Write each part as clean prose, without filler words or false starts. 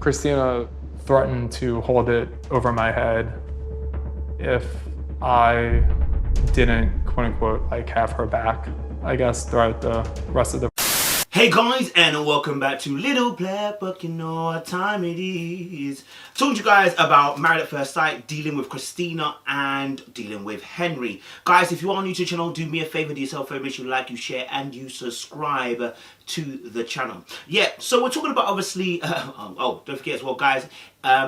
Christina threatened to hold it over my head if I didn't, quote unquote, like have her back, I guess, throughout the rest of the. Hey guys, and welcome back to Little Black Book. You know what time it is. Talking to you guys about Married at First Sight, dealing with Christina and dealing with Henry. Guys, if you are new to the channel, do me a favor, do yourself a favor, make sure you like, you share, and you subscribe to the channel. Yeah, so we're talking about obviously, don't forget as well, guys,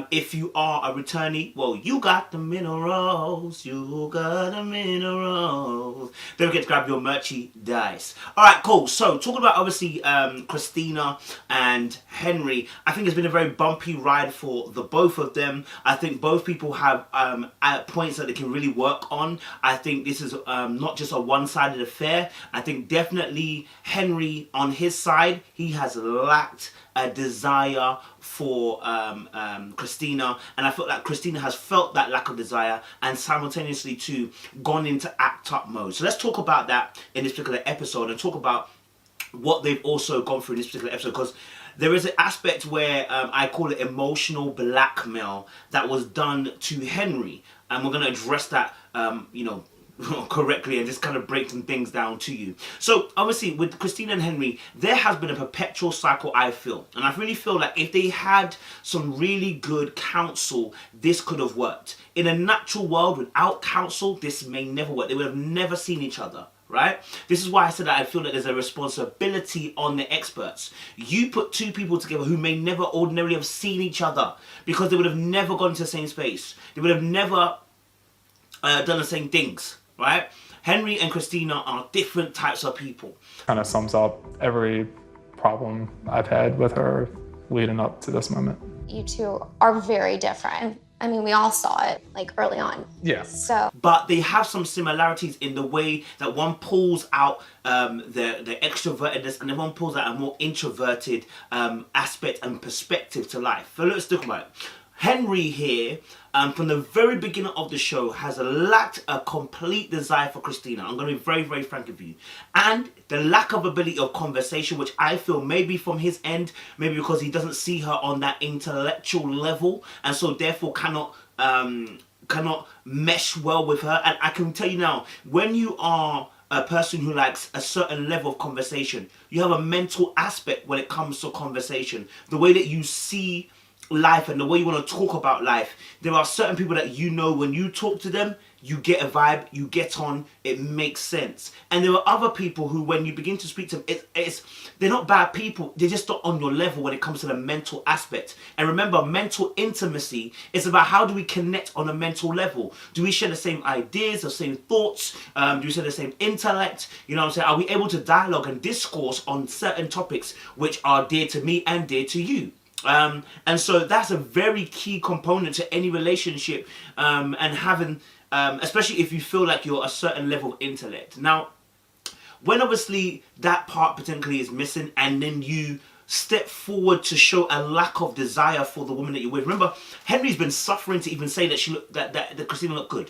if you are a returnee, well, you got the minerals, you got the minerals. Don't forget to grab your merchandise. Alright, cool. So, talking about obviously Christina and Henry, I think it's been a very bumpy ride for the both of them. I think both people have points that they can really work on. I think this is not just a one-sided affair. I think definitely Henry, on his side, he has lacked a desire for Christina, and I feel like Christina has felt that lack of desire and simultaneously too gone into act up mode. So let's talk about that in this particular episode and talk about what they've also gone through in this particular episode, because there is an aspect where I call it emotional blackmail that was done to Henry, and we're going to address that correctly and just kind of break some things down to you. So obviously with Christina and Henry, there has been a perpetual cycle, I feel, and I really feel like if they had some really good counsel, this could have worked. In a natural world without counsel, this may never work. They would have never seen each other. Right? This is why I said that I feel that there's a responsibility on the experts. You put two people together who may never ordinarily have seen each other because they would have never gone to the same space. They would have never done the same things. Right? Henry and Christina are different types of people. Kind of sums up every problem I've had with her leading up to this moment. You two are very different. I mean, we all saw it like early on. Yeah. So, but they have some similarities in the way that one pulls out the extrovertedness and the one pulls out a more introverted aspect and perspective to life. So let's talk about it. Henry here, from the very beginning of the show, has lacked a complete desire for Christina. I'm going to be very, very frank with you. And the lack of ability of conversation, which I feel maybe from his end, maybe because he doesn't see her on that intellectual level, and so therefore cannot mesh well with her. And I can tell you now, when you are a person who likes a certain level of conversation, you have a mental aspect when it comes to conversation. The way that you see life and the way you want to talk about life. There are certain people that you know when you talk to them, you get a vibe, you get on, it makes sense. And there are other people who, when you begin to speak to them, they're not bad people, they're just not on your level when it comes to the mental aspect. And remember, mental intimacy is about how do we connect on a mental level. Do we share the same ideas, the same thoughts? Do we share the same intellect? You know what I'm saying? Are we able to dialogue and discourse on certain topics which are dear to me and dear to you? And so that's a very key component to any relationship, and having, especially if you feel like you're a certain level of intellect. Now, when obviously that part potentially is missing, and then you step forward to show a lack of desire for the woman that you're with. Remember, Henry's been suffering to even say that that Christina looked good.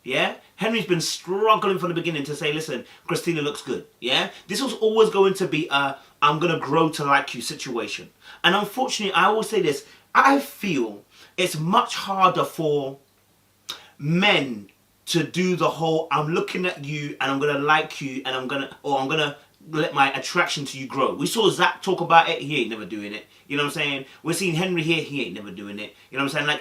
Yeah? Henry's been struggling from the beginning to say, listen, Christina looks good. Yeah? This was always going to be a I'm going to grow to like you situation. And unfortunately, I will say this, I feel it's much harder for men to do the whole I'm looking at you and I'm going to like you and I'm going to let my attraction to you grow. We saw Zach talk about it, he ain't never doing it. You know what I'm saying? We're seeing Henry here, he ain't never doing it. You know what I'm saying?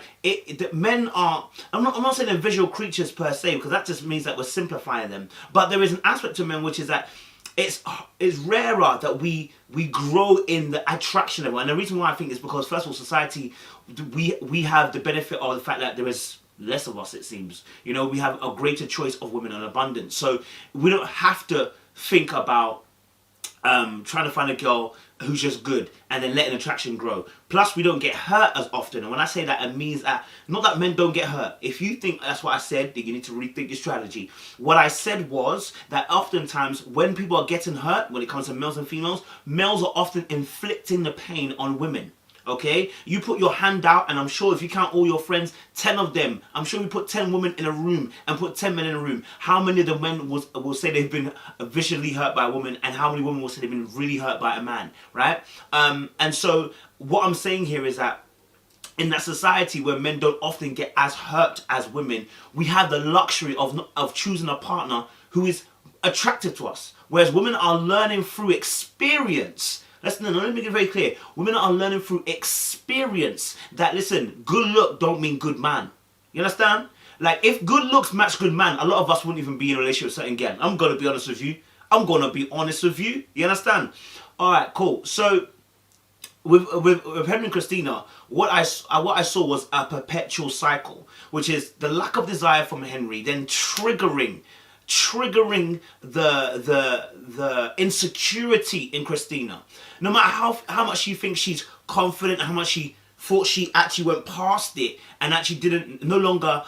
Like, men are, I'm not saying they're visual creatures per se, because that just means that we're simplifying them. But there is an aspect to men which is that it's rarer that we grow in the attraction level. And the reason why I think is because, first of all, society, we have the benefit of the fact that there is less of us, it seems. You know, we have a greater choice of women in abundance. So we don't have to think about trying to find a girl who's just good and then letting attraction grow. Plus, we don't get hurt as often. And when I say that, it means that, not that men don't get hurt. If you think that's what I said, then you need to rethink your strategy. What I said was that oftentimes when people are getting hurt, when it comes to males and females, males are often inflicting the pain on women. Okay, you put your hand out, and I'm sure if you count all your friends, 10 of them, I'm sure we put 10 women in a room and put 10 men in a room. How many of the men will say they've been visually hurt by a woman, and how many women will say they've been really hurt by a man, right? And so what I'm saying here is that in that society where men don't often get as hurt as women, we have the luxury of choosing a partner who is attractive to us. Whereas women are learning through experience. Let me make it very clear. Women are learning through experience that, listen, good look don't mean good man. You understand? Like, if good looks match good man, a lot of us wouldn't even be in a relationship with certain girl. I'm going to be honest with you. You understand? All right, cool. So, with Henry and Christina, what I saw was a perpetual cycle, which is the lack of desire from Henry, then triggering the insecurity in Christina. No matter how much she thinks she's confident, how much she thought she actually went past it and actually no longer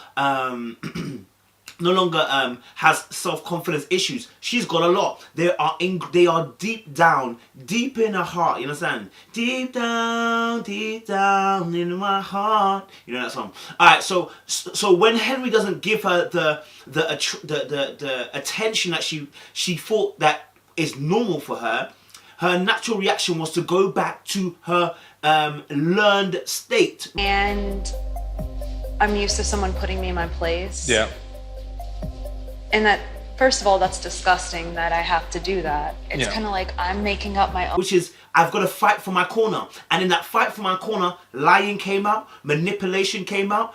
has self-confidence issues. She's got a lot. They are deep down, deep in her heart. You understand? Deep down in my heart. You know that song. All right. So when Henry doesn't give her the attention that she thought that is normal for her, her natural reaction was to go back to her learned state. And I'm used to someone putting me in my place. Yeah. And that, first of all, that's disgusting that I have to do that. It's Yeah. kind of like I'm making up my own. Which is, I've got to fight for my corner. And in that fight for my corner, lying came out, manipulation came out,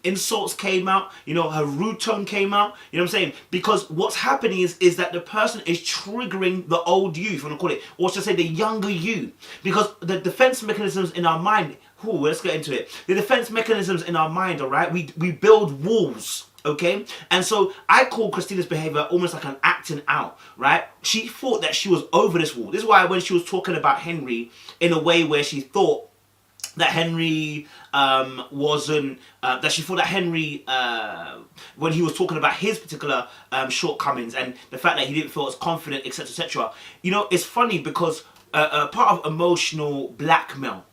insults came out, her rude tone came out. You know what I'm saying? Because what's happening is that the person is triggering the old you, if you want to call it, or should I say the younger you. Because the defense mechanisms in our mind, let's get into it. The defense mechanisms in our mind, all right, we build walls. Okay, and so I call Christina's behavior almost like an acting out, right? She thought that she was over this wall. This is why when she was talking about Henry in a way where she thought that Henry when he was talking about his particular shortcomings and the fact that he didn't feel as confident, etc., etc. It's funny because part of emotional blackmail,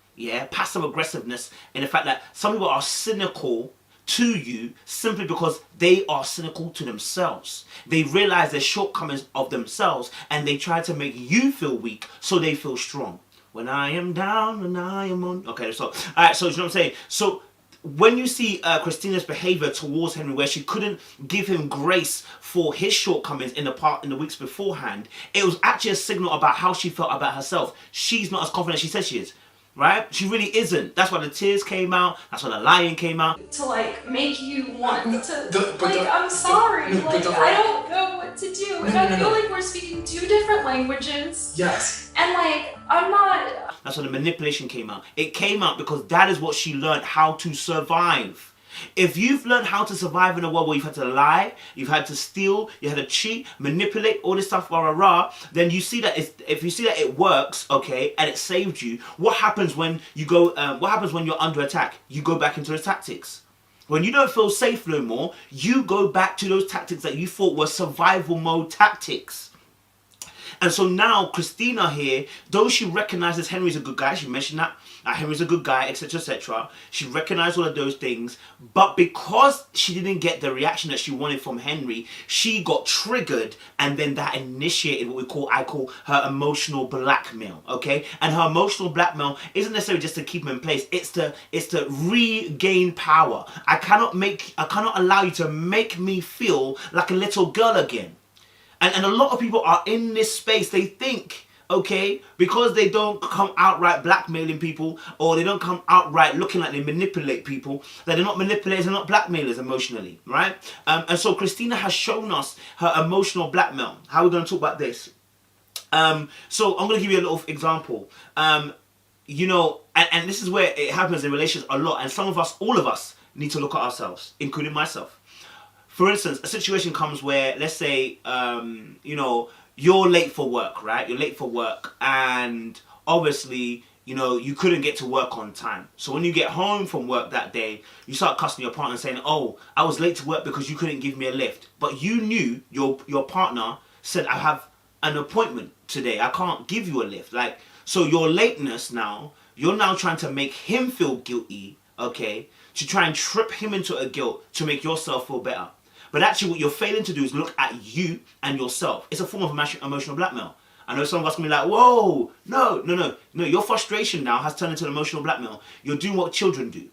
passive aggressiveness, in the fact that some people are cynical to you simply because they are cynical to themselves. They realize the shortcomings of themselves and they try to make you feel weak so they feel strong. When I am down, when I am on. Okay, so alright, so you know what I'm saying? So when you see Christina's behavior towards Henry, where she couldn't give him grace for his shortcomings in the weeks beforehand, it was actually a signal about how she felt about herself. She's not as confident as she says she is. Right? She really isn't. That's why the tears came out. That's why the lying came out. To make you want to, I'm sorry. I don't know what to do. And I feel like we're speaking two different languages. Yes. And I'm not. That's why the manipulation came out. It came out because that is what she learned how to survive. If you've learned how to survive in a world where you've had to lie, you've had to steal, you had to cheat, manipulate, all this stuff, then you see that if you see that it works, okay, and it saved you, what happens when you go? What happens when you're under attack? You go back into the tactics. When you don't feel safe no more, you go back to those tactics that you thought were survival mode tactics. And so now Christina here, though she recognizes Henry's a good guy, she mentioned that Henry's a good guy, etc., etc. She recognized all of those things, but because she didn't get the reaction that she wanted from Henry, she got triggered, and then that initiated what I call her emotional blackmail. Okay, and her emotional blackmail isn't necessarily just to keep him in place; it's to regain power. I cannot allow you to make me feel like a little girl again. And a lot of people are in this space. They think, okay, because they don't come outright blackmailing people, or they don't come outright looking like they manipulate people, that they're not manipulators, they're not blackmailers emotionally, right? And so Christina has shown us her emotional blackmail. How are we going to talk about this? So I'm going to give you a little example. And this is where it happens in relations a lot. And all of us need to look at ourselves, including myself. For instance, a situation comes where, let's say, you're late for work, right? You're late for work, and obviously, you couldn't get to work on time. So when you get home from work that day, you start cussing your partner and saying, oh, I was late to work because you couldn't give me a lift. But you knew your partner said, I have an appointment today. I can't give you a lift. So your lateness now, you're now trying to make him feel guilty, okay, to try and trip him into a guilt to make yourself feel better. But actually what you're failing to do is look at you and yourself. It's a form of emotional blackmail. I know some of us can be like, whoa, no. Your frustration now has turned into an emotional blackmail. You're doing what children do.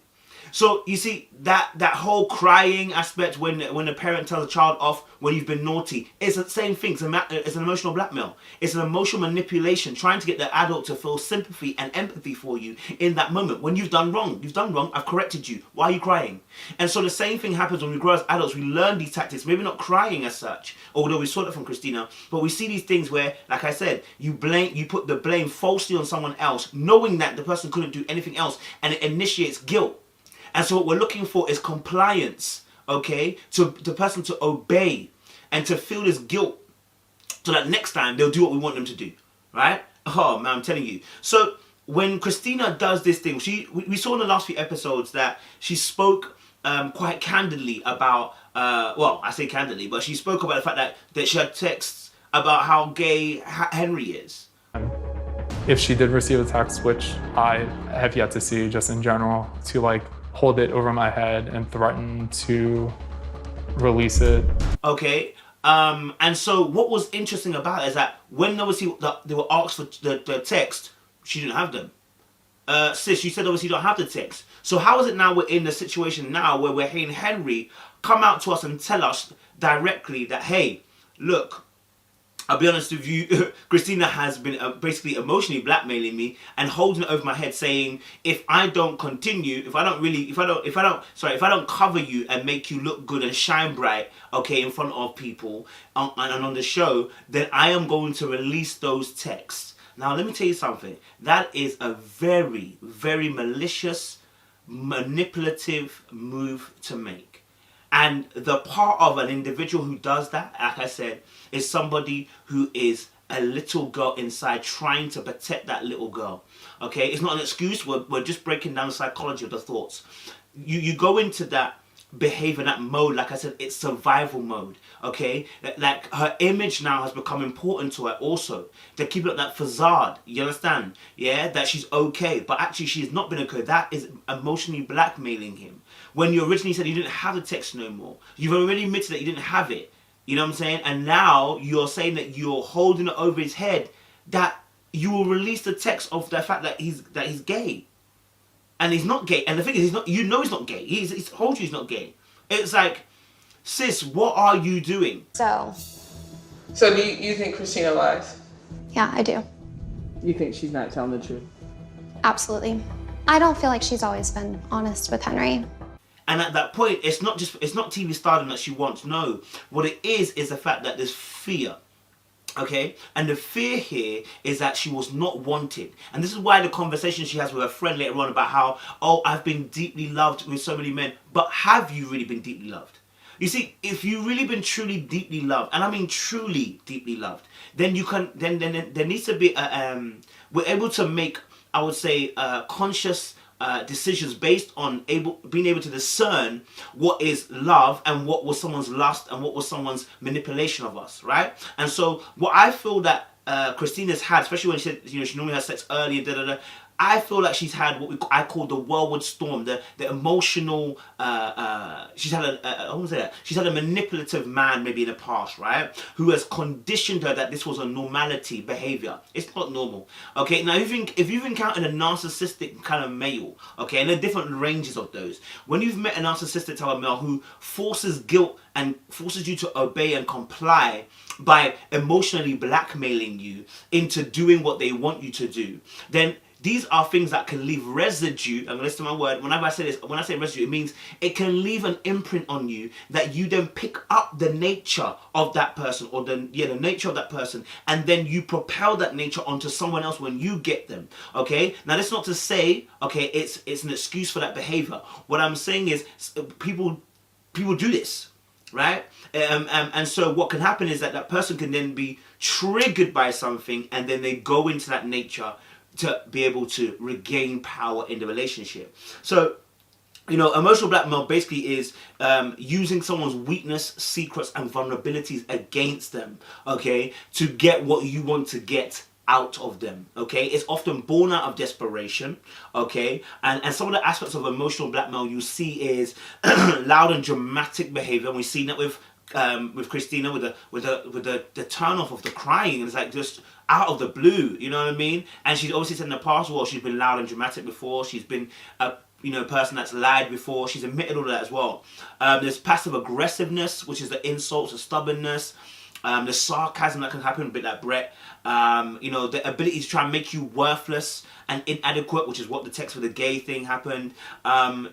So you see that whole crying aspect when a parent tells a child off when you've been naughty, it's the same thing. It's an emotional blackmail. It's an emotional manipulation, trying to get the adult to feel sympathy and empathy for you in that moment when you've done wrong. You've done wrong. I've corrected you. Why are you crying? And so the same thing happens when we grow as adults. We learn these tactics. Maybe not crying as such, although we saw it from Christina, but we see these things where, like I said, you put the blame falsely on someone else, knowing that the person couldn't do anything else, and it initiates guilt. And so what we're looking for is compliance, okay? To the person to obey and to feel this guilt so that next time they'll do what we want them to do, right? Oh, man, I'm telling you. So when Christina does this thing, we saw in the last few episodes that she spoke quite candidly about, well, I say candidly, but she spoke about the fact that she had texts about how gay Henry is. If she did receive a text, which I have yet to see just in general, to like hold it over my head and threaten to release it. Okay, and so what was interesting about it is that when obviously they were asked for the text, she didn't have them. Sis, you said obviously you don't have the text. So how is it now we're in the situation now where we're hearing Henry come out to us and tell us directly that, hey, look, I'll be honest with you, Christina has been basically emotionally blackmailing me and holding it over my head, saying if I don't continue, if I don't cover you and make you look good and shine bright, okay, in front of people and on the show, then I am going to release those texts. Now let me tell you something. That is a very, very malicious, manipulative move to make. And the part of an individual who does that, like I said, is somebody who is a little girl inside trying to protect that little girl. Okay, it's not an excuse. We're just breaking down the psychology of the thoughts. You go into that behavior, that mode, like I said, it's survival mode. Okay, like her image now has become important to her also. To keep up that facade, you understand? Yeah, that she's okay, but actually she's not been okay. That is emotionally blackmailing him. When you originally said you didn't have the text no more, you've already admitted that you didn't have it. You know what I'm saying? And now you're saying that you're holding it over his head, that you will release the text of the fact that he's gay. And he's not gay. And the thing is, he's not. You know he's not gay. He's told you he's not gay. It's like, sis, what are you doing? So do you think Christina lies? yeah, I do. You think she's not telling the truth? Absolutely. I don't feel like she's always been honest with Henry. And at that point, it's not TV stardom that she wants. No, what it is the fact that there's fear. Okay, and the fear here is that she was not wanted, and this is why the conversation she has with her friend later on about how, oh, I've been deeply loved with so many men, but have you really been deeply loved? You see, if you've really been truly deeply loved, and I mean truly deeply loved, then you can then there needs to be we're able to make, I would say, conscious decisions based on being able to discern what is love and what was someone's lust and what was someone's manipulation of us, right? And so what I feel that Christina's had, especially when she said, you know, she normally has sex early and I feel like she's had what I call the whirlwind storm, the emotional. She's had she's had a manipulative man maybe in the past, right? Who has conditioned her that this was a normality behavior. It's not normal. Okay, now if you've encountered a narcissistic kind of male, okay, and there are different ranges of those. When you've met a narcissistic type of male who forces guilt and forces you to obey and comply by emotionally blackmailing you into doing what they want you to do, then these are things that can leave residue. I'm going to listen to my word. Whenever I say this, when I say residue, it means it can leave an imprint on you that you then pick up the nature of that person, or the nature of that person, and then you propel that nature onto someone else when you get them. Okay. Now that's not to say, okay, it's an excuse for that behavior. What I'm saying is people do this, right? And so what can happen is that person can then be triggered by something, and then they go into that nature to be able to regain power in the relationship. So, you know, emotional blackmail basically is using someone's weakness, secrets, and vulnerabilities against them, okay, to get what you want to get out of them, okay? It's often born out of desperation, okay? And some of the aspects of emotional blackmail you see is loud and dramatic behavior, and we've seen that with with Christina with the turn off of the crying. It's like just out of the blue, you know what I mean? And she's obviously said in the past, well, she's been loud and dramatic before. She's been a person that's lied before. She's admitted all of that as well. There's passive aggressiveness, which is the insults, the stubbornness. The sarcasm that can happen, a bit like Brett. The ability to try and make you worthless and inadequate, which is what the text for the gay thing happened. And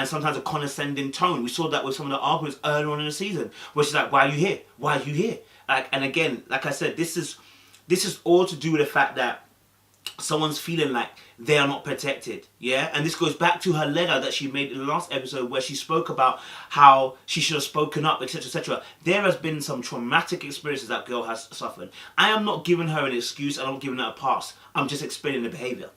sometimes a condescending tone. We saw that with some of the arguments earlier on in the season, where she's like, "Why are you here? Why are you here?" And again, like I said, this is all to do with the fact that someone's feeling like they are not protected, yeah? And this goes back to her letter that she made in the last episode where she spoke about how she should have spoken up, etc., etc. There has been some traumatic experiences that girl has suffered. I am not giving her an excuse. I'm not giving her a pass. I'm just explaining the behavior.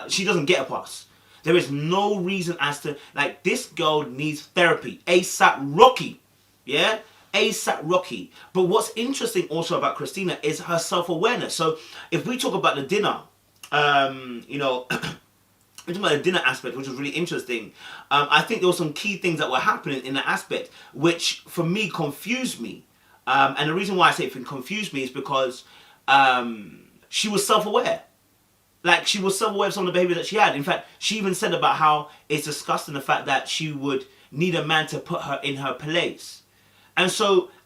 She doesn't get a pass. There is no reason as to, like, this girl needs therapy. ASAP Rocky, yeah? ASAP Rocky. But what's interesting also about Christina is her self-awareness. So if we talk about the dinner, we talk about the dinner aspect, which was really interesting. I think there were some key things that were happening in that aspect, which for me confused me. And the reason why I say it confused me is because she was self-aware. Like, she was self-aware of some of the behavior that she had. In fact, she even said about how it's disgusting the fact that she would need a man to put her in her place. And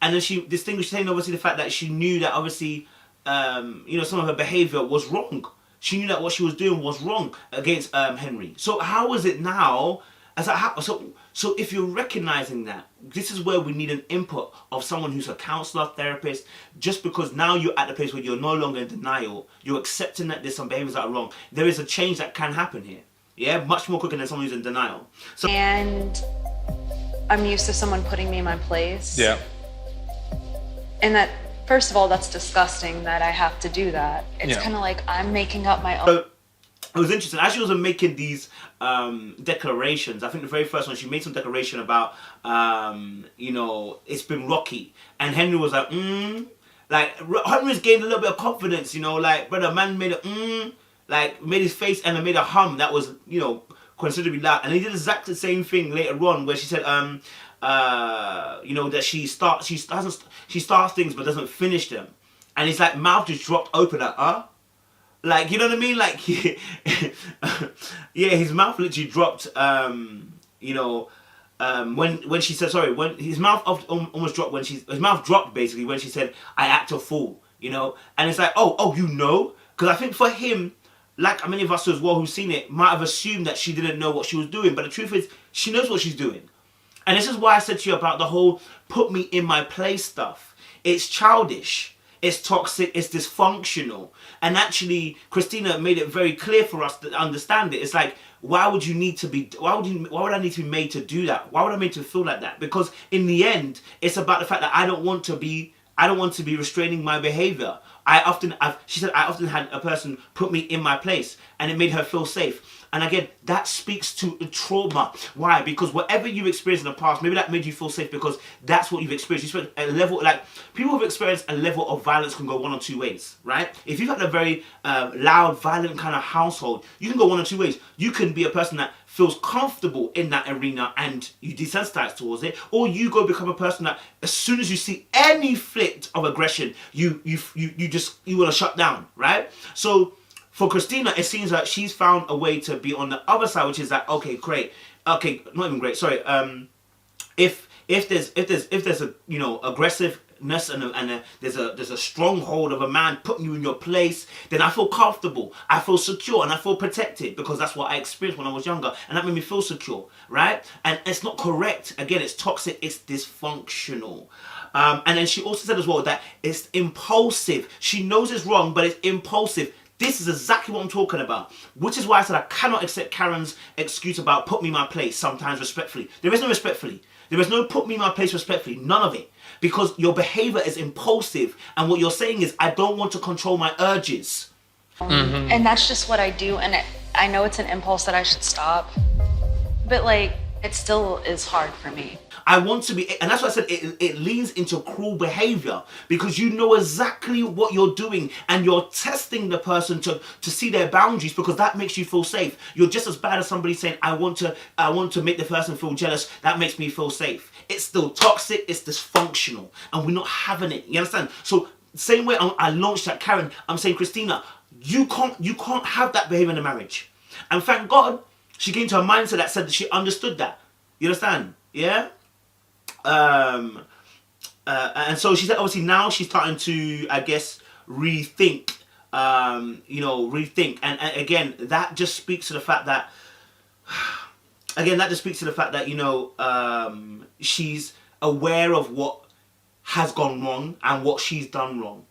then she distinguished, saying obviously the fact that she knew that obviously, some of her behavior was wrong. She knew that what she was doing was wrong against Henry. So how is it now? So if you're recognizing that, this is where we need an input of someone who's a counselor, therapist, just because now you're at the place where you're no longer in denial, you're accepting that there's some behaviors that are wrong. There is a change that can happen here. Yeah, much more quicker than someone who's in denial. And I'm used to someone putting me in my place. Yeah. And that, first of all, that's disgusting that I have to do that. It's kind of like I'm making up my own. So, it was interesting. As she was making these declarations, I think the very first one, she made some declaration about, it's been rocky. And Henry was like, Like, Henry's gained a little bit of confidence, like, brother, man made made his face and made a hum that was, considerably loud. And he did exactly the same thing later on where she said, that she starts things but doesn't finish them. And his mouth just dropped open like, you know what I mean? Like, his mouth literally dropped, when she said, sorry, when his mouth almost dropped his mouth dropped basically when she said, "I act a fool," And it's like, because I think for him, like many of us as well who've seen it, might have assumed that she didn't know what she was doing. But the truth is, she knows what she's doing. And this is why I said to you about the whole put me in my place stuff. It's childish. It's toxic. It's dysfunctional. And actually, Christina made it very clear for us to understand it. It's like, why would I need to be made to do that? Why would I need to feel like that? Because in the end, it's about the fact that I don't want to be restraining my behavior. She said I often had a person put me in my place and it made her feel safe. And again, that speaks to trauma. Why? Because whatever you experienced in the past, maybe that made you feel safe because that's what you've experienced. You spent a level, people who've experienced a level of violence can go one or two ways, right? If you've had a very loud, violent kind of household, you can go one or two ways. You can be a person that feels comfortable in that arena and you desensitize towards it, or you go become a person that as soon as you see any flick of aggression, you want to shut down, right? So for Christina, it seems like she's found a way to be on the other side, which is like, okay, great. Okay, not even great. Sorry. If there's a aggressiveness and there's a stronghold of a man putting you in your place, then I feel comfortable, I feel secure, and I feel protected because that's what I experienced when I was younger, and that made me feel secure, right? And it's not correct. Again, it's toxic. It's dysfunctional. And then she also said as well that it's impulsive. She knows it's wrong, but it's impulsive. This is exactly what I'm talking about, which is why I said I cannot accept Karen's excuse about put me in my place sometimes respectfully. There is no respectfully. There is no put me in my place respectfully. None of it. Because your behavior is impulsive. And what you're saying is, I don't want to control my urges. Mm-hmm. And that's just what I do. And I know it's an impulse that I should stop. But it still is hard for me. I want to be, and that's why I said it leans into cruel behavior, because you know exactly what you're doing and you're testing the person to see their boundaries, because that makes you feel safe. You're just as bad as somebody saying, I want to make the person feel jealous. That makes me feel safe. It's still toxic, it's dysfunctional, and we're not having it. You understand? So same way I launched at Karen, I'm saying, Christina, you can't have that behavior in a marriage. And thank God she came to a mindset that said that she understood that. You understand? Yeah? And so she said, obviously now she's starting to, I guess, rethink, rethink. And again, that just speaks to the fact that, she's aware of what has gone wrong and what she's done wrong.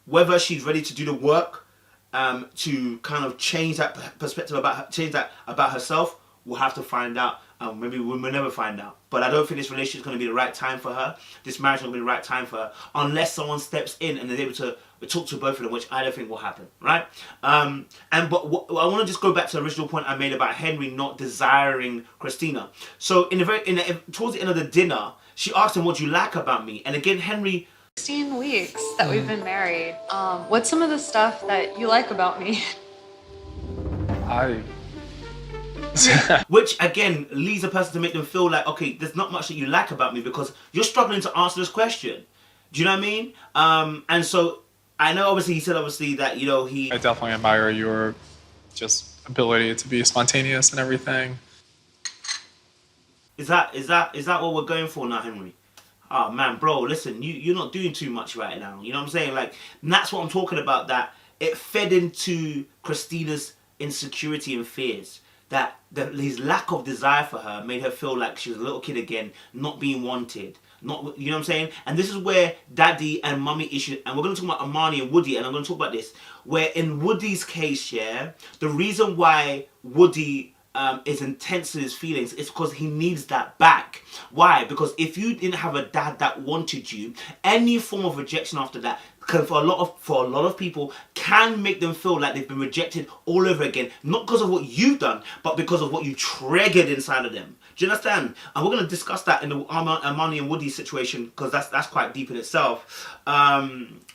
Whether she's ready to do the work to kind of change that perspective about herself, we'll have to find out. Maybe we'll never find out. But I don't think this relationship is going to be the right time for her. This marriage is going to be the right time for her, unless someone steps in and is able to talk to both of them, which I don't think will happen, right? But I want to just go back to the original point I made about Henry not desiring Christina. So towards the end of the dinner, she asked him, "What do you like about me?" And again, Henry. 16 weeks that we've been married. What's some of the stuff that you like about me? Which again leads a person to make them feel like, okay, there's not much that you like about me because you're struggling to answer this question. Do you know what I mean? And so I know obviously he said that, I definitely admire your just ability to be spontaneous and everything. Is that what we're going for now, Henry? Oh man, bro, listen, you're not doing too much right now. You know what I'm saying? Like, and that's what I'm talking about, that it fed into Christina's insecurity and fears. That his lack of desire for her made her feel like she was a little kid again, not being wanted. You know what I'm saying? And this is where daddy and mummy issue, and we're going to talk about Amani and Woody, and I'm going to talk about this, where in Woody's case, yeah, the reason why Woody is intense in his feelings is because he needs that back. Why? Because if you didn't have a dad that wanted you, any form of rejection after that can, for a lot of people, can make them feel like they've been rejected all over again, not because of what you've done, but because of what you triggered inside of them. Do you understand? And we're going to discuss that in the Amani and Woody situation, because that's quite deep in itself.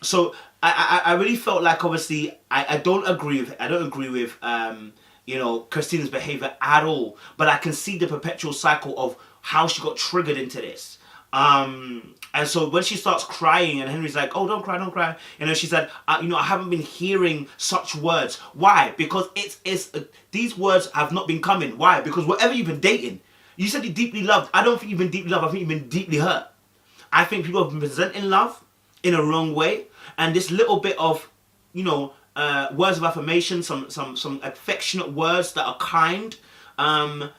So I really felt like, obviously, I don't agree with Christina's behavior at all, but I can see the perpetual cycle of how she got triggered into this. And so when she starts crying and Henry's like, "Oh, don't cry," she said, I haven't been hearing such words. Why? Because these words have not been coming. Why? Because whatever you've been dating, you said you're deeply loved. I don't think you've been deeply loved. I think you've been deeply hurt. I think people have been presenting love in a wrong way, and this little bit of, words of affirmation, some affectionate words that are kind, and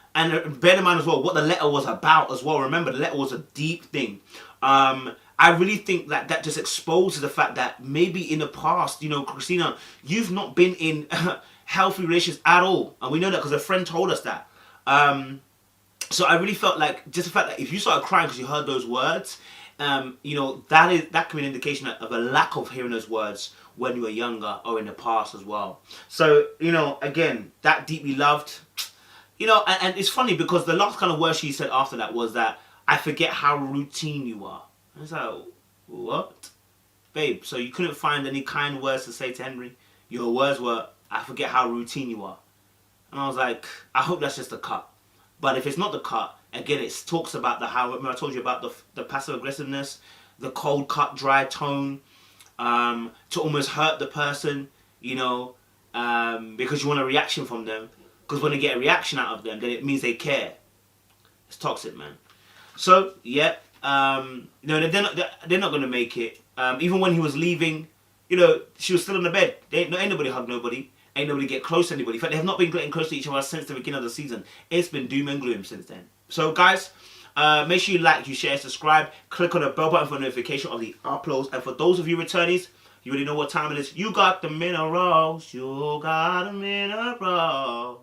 bear in mind as well what the letter was about as well. Remember, the letter was a deep thing. I really think that just exposes the fact that maybe in the past, Christina, you've not been in healthy relations at all, and we know that because a friend told us that. So I really felt like just the fact that if you started crying because you heard those words, that can be an indication of a lack of hearing those words when you were younger or in the past as well. So, again, that deeply loved, and it's funny because the last kind of word she said after that was that, "I forget how routine you are." I was like, what? Babe, so you couldn't find any kind words to say to Henry? Your words were, "I forget how routine you are." And I was like, I hope that's just a cut. But if it's not the cut, again, it talks about remember I told you about the passive aggressiveness, the cold cut, dry tone, to almost hurt the person, because you want a reaction from them. Because when you get a reaction out of them, then it means they care. It's toxic, man. So, yeah, they're not going to make it. Even when he was leaving, she was still in the bed. Ain't nobody hug nobody. Ain't nobody get close to anybody. In fact, they have not been getting close to each other since the beginning of the season. It's been doom and gloom since then. So, guys, make sure you like, you share, subscribe. Click on the bell button for notification of the uploads. And for those of you returnees, you already know what time it is. You got the minerals. You got the minerals.